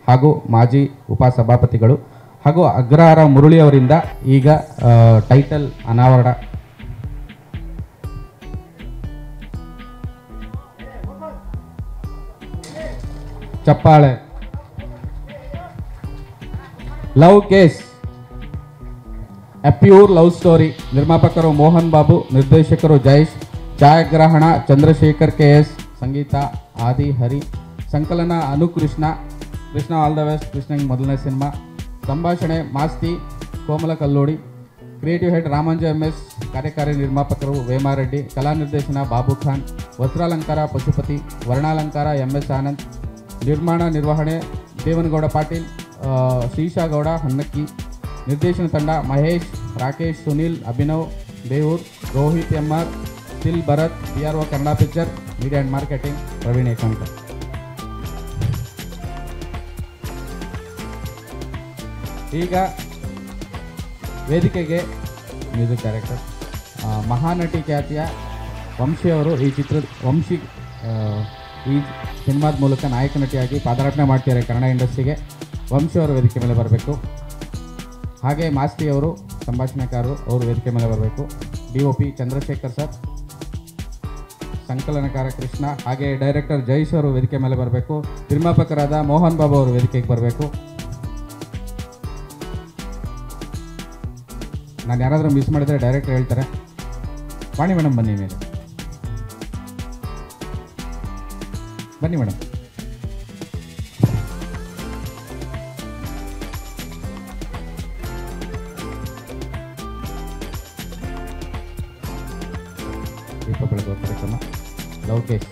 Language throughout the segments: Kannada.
ಹಾಗೂ ಮಾಜಿ ಉಪಸಭಾಪತಿಗಳು ಹಾಗೂ ಅಗ್ರಹಾರ ಮುರಳಿ ಅವರಿಂದ ಈಗ ಟೈಟಲ್ ಅನಾವರಣ. ಚಪ್ಪಾಳೆ. Love case A pure love story. ನಿರ್ಮಾಪಕರು ಮೋಹನ್ ಬಾಬು, ನಿರ್ದೇಶಕರು ಜಯೇಶ್, ಛಾಯಾಗ್ರಹಣ ಚಂದ್ರಶೇಖರ್ KS, ಸಂಗೀತ ಆದಿ ಹರಿ, ಸಂಕಲನ ಅನುಕೃಷ್ಣ. Krishna all the best. ಕೃಷ್ಣಂಗೆ ಮೊದಲನೇ ಸಿನಿಮಾ. ಸಂಭಾಷಣೆ ಮಾಸ್ತಿ ಕೋಮಲ ಕಲ್ಲೋಡಿ. ಕ್ರಿಯೇಟಿವ್ ಹೆಡ್ ರಾಮಾಂಜ MS, ಕಾರ್ಯಕಾರಿ ನಿರ್ಮಾಪಕರು ವೇಮಾರೆಡ್ಡಿ, ಕಲಾ ನಿರ್ದೇಶನ ಬಾಬು ಖಾನ್, ವಸ್ತ್ರಾಲಂಕಾರ ಪಶುಪತಿ, ವರ್ಣಾಲಂಕಾರ MS ಆನಂದ್, ನಿರ್ಮಾಣ ನಿರ್ವಹಣೆ ದೇವನಗೌಡ ಪಾಟೀಲ್, ಶ್ರೀಶಾಗೌಡ ಹನ್ನಕ್ಕಿ, ನಿರ್ದೇಶನ ತಂಡ Mahesh, Rakesh, Sunil, Abhinav, Devur, Rohit MR, still Bharat, PRO Kannada picture, media and marketing Praveen ಏಕಾಂತ. ಈಗ ವೇದಿಕೆಗೆ ಮ್ಯೂಸಿಕ್ ಡೈರೆಕ್ಟರ್ ಮಹಾನಟಿ ಖ್ಯಾತಿಯ ವಂಶಿ ಅವರು ಈ ಸಿನಿಮಾದ ಮೂಲಕ ನಾಯಕ ನಟಿಯಾಗಿ ಪಾದಾರ್ಪಣೆ ಮಾಡ್ತಿದ್ದಾರೆ ಕನ್ನಡ ಇಂಡಸ್ಟ್ರಿಗೆ. ವಂಶಿ ಅವರು ವೇದಿಕೆ ಮೇಲೆ ಬರಬೇಕು. ಹಾಗೆ ಮಾಸ್ತಿ ಅವರು ಸಂಭಾಷಣೆಕಾರರು, ಅವರು ವೇದಿಕೆ ಮೇಲೆ ಬರಬೇಕು. DOP ಚಂದ್ರಶೇಖರ್ ಸರ್, ಸಂಕಲನಕಾರ ಕೃಷ್ಣ, ಹಾಗೆ ಡೈರೆಕ್ಟರ್ ಜಯೇಶ್ ಅವರು ವೇದಿಕೆ ಮೇಲೆ ಬರಬೇಕು. ನಿರ್ಮಾಪಕರಾದ ಮೋಹನ್ ಬಾಬು ಅವರು ವೇದಿಕೆಗೆ ಬರಬೇಕು. ನಾನು ಯಾರಾದರೂ ಮಿಸ್ ಮಾಡಿದರೆ ಡೈರೆಕ್ಟರ್ ಹೇಳ್ತಾರೆ. ವಾಣಿ ಮೇಡಮ್ ಬನ್ನಿ ಮೇಲೆ ಬನ್ನಿ ಮೇಡಮ್. ದೀಪ ಬೆಳಗುವ ಕಾರ್ಯಕ್ರಮ ಲವ್ ಕೇಸ್.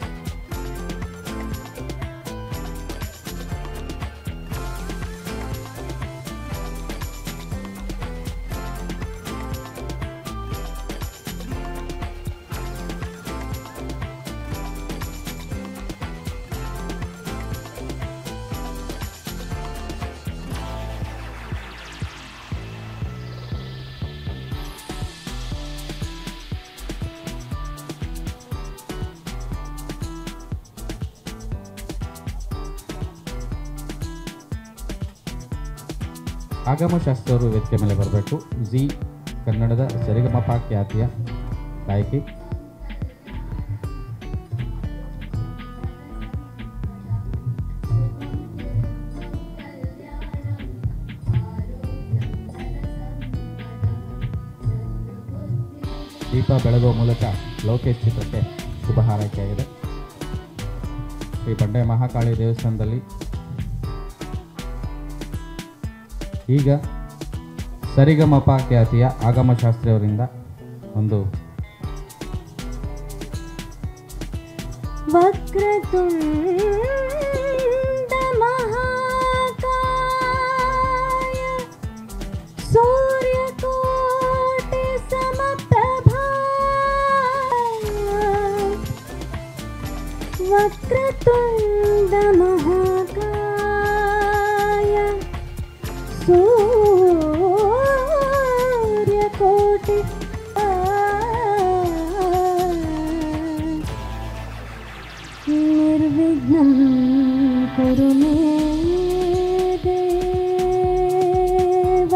ಆಗಮಶಾಸ್ತ್ರಿ ಅವರು ವೇದಿಕೆ ಮೇಲೆ ಬರಬೇಕು. ಜಿ ಕನ್ನಡದ ಸರಿಗಮಪ ಖ್ಯಾತಿಯ ಗಾಯಕಿ. ದೀಪ ಬೆಳಗುವ ಮೂಲಕ ಲೋಕೇಶ್ ಚಿತ್ರಕ್ಕೆ ಶುಭ ಹಾರೈಕೆಯಾಗಿದೆ. ಶ್ರೀ ಬಂಡೆ ಮಹಾಕಾಳಿ ದೇವಸ್ಥಾನದಲ್ಲಿ ಈಗ ಸರಿಗಮಪ ಖ್ಯಾತಿಯ ಆಗಮಶಾಸ್ತ್ರಿ ಅವರಿಂದ ಒಂದು ವಕ್ರತುಂಡ ಮಹಾಕಾಯ ಸೂರ್ಯಕೋಟಿ ಸಮಪ್ರಭಾ ವಕ್ರತುಂಡ ಮಹಾಕಾಯ ಸೂರ್ಯಕೋಟಿ ನಿರ್ವಿಘ್ನಂ ಕುರು ಮೇ ದೇವ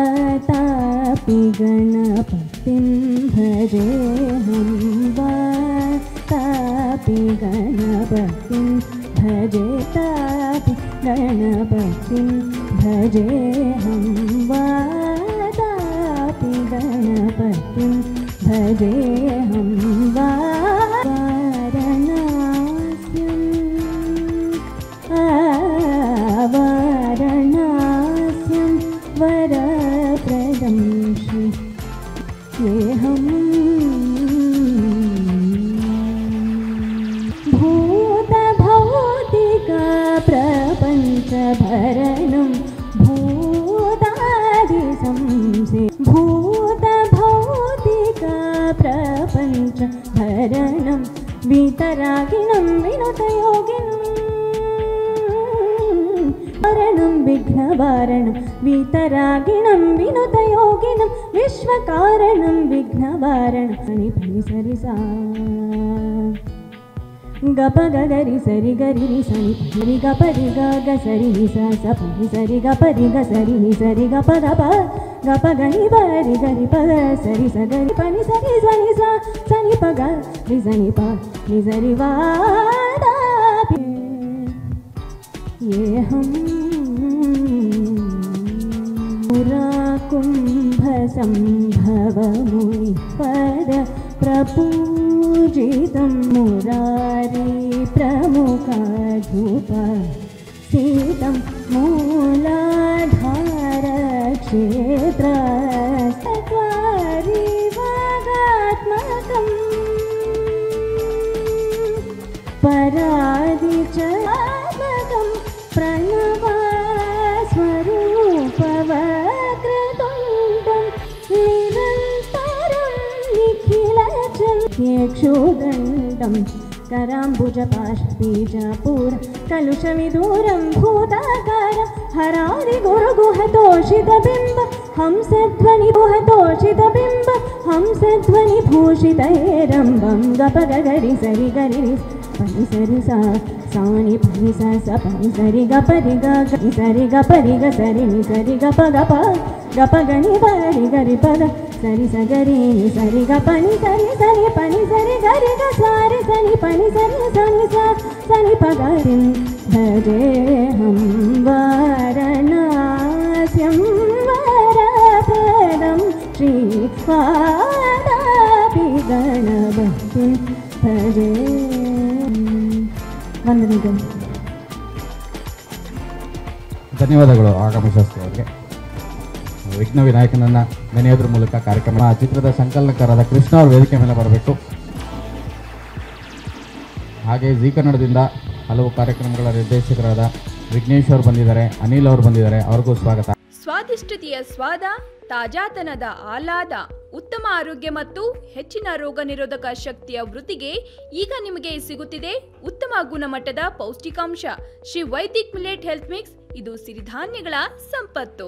वातापि गणपतिं भजेऽहं वातापि गणपतिं भजेतापि गणपतिं भजेऽहं वातापि गणपतिं भजेऽहं वाराणस्यं वरप्रदं श्री येऽहं भूतभौतिका प्रपञ्चभरणं भूतादिसंसे भूतभौतिका प्रपञ्च भरणं वीतरागिणं विनुतयोगिनं वरणं विघ्नवारणं वीतरागिणं विनुतयोगिनं विश्वकारणं विघ्नवारणं सनि पनि सरि सा गप गरि सरि गरि नि सनि पनि ग परि ग सरि नि सा स पनि सरि ग परि ग सरि नि सरि ग प गप गनि बरि गरि प सरि स गरि पनि सरि सनि सा सनि प ग रि सनि प नि सरि वा दा ये हम पुरा कुम्भ संभव मुनि पद प्रपूजितं मुरारी प्रमुखाधूप सीतं मूलाधार क्षेत्र चत्वारि वागात्मकम् परादिचात्मकं प्रणवा स्वरूपवक्रतुण्डं निरन्तरं निखिलचक्षुदण्डं कराम्बुजपाशबीजपूर कलुषविदूरं भूताकारं हरादिगुरुगुहतोषितबिम्ब हंसध्वनिगुहतोषितबिम्ब हंसध्वनिभूषितैरम्बं गपगरि सरि गरि पनि सरि सा सानि पनि सा स पनि सरि ग परि ग सरि ग परि ग सरि नि सरि ग प गप गनि बरि गरि प ग सरि स गरि नि सरि ग पनि सरि गरि ग सारि सनि पनि सरि सनि सा सनि प गरिं भजेऽहं वारणास्यं वरप्रदं श्रीपादापि गणपतिं भजे ವಂದನೆಗಳು. ಧನ್ಯವಾದಗಳು ಆಗಮ ಶಾಸ್ತ್ರಿ ಅವರಿಗೆ. ವಿಘ್ನ ವಿನಾಯಕನನ್ನು ನೆನೆಯೋದ್ರ ಮೂಲಕ ಕಾರ್ಯಕ್ರಮ ಚಿತ್ರದ ಸಂಕಲನಕಾರರಾದ ಕೃಷ್ಣ ಅವರು ವೇದಿಕೆ ಮೇಲೆ ಬರಬೇಕು. ಹಾಗೆ ಜಿ ಕನ್ನಡದಿಂದ ಹಲವು ಕಾರ್ಯಕ್ರಮಗಳ ನಿರ್ದೇಶಕರಾದ ವಿಘ್ನೇಶ್ ಅವರು ಬಂದಿದ್ದಾರೆ, ಅನಿಲ್ ಅವರು ಬಂದಿದ್ದಾರೆ, ಅವ್ರಿಗೂ ಸ್ವಾಗತ. ಸ್ವಾದಿಷ್ಟತೆಯ ಸ್ವಾದ, ತಾಜಾತನದ ಆಹ್ಲಾದ, ಉತ್ತಮ ಆರೋಗ್ಯ ಮತ್ತು ಹೆಚ್ಚಿನ ರೋಗ ನಿರೋಧಕ ಶಕ್ತಿಯ ವೃದ್ಧಿಗೆ ಈಗ ನಿಮಗೆ ಸಿಗುತ್ತಿದೆ ಉತ್ತಮ ಗುಣಮಟ್ಟದ ಪೌಷ್ಟಿಕಾಂಶ Shri Vaidik millet health mix. ಇದು ಸಿರಿಧಾನ್ಯಗಳ ಸಂಪತ್ತು.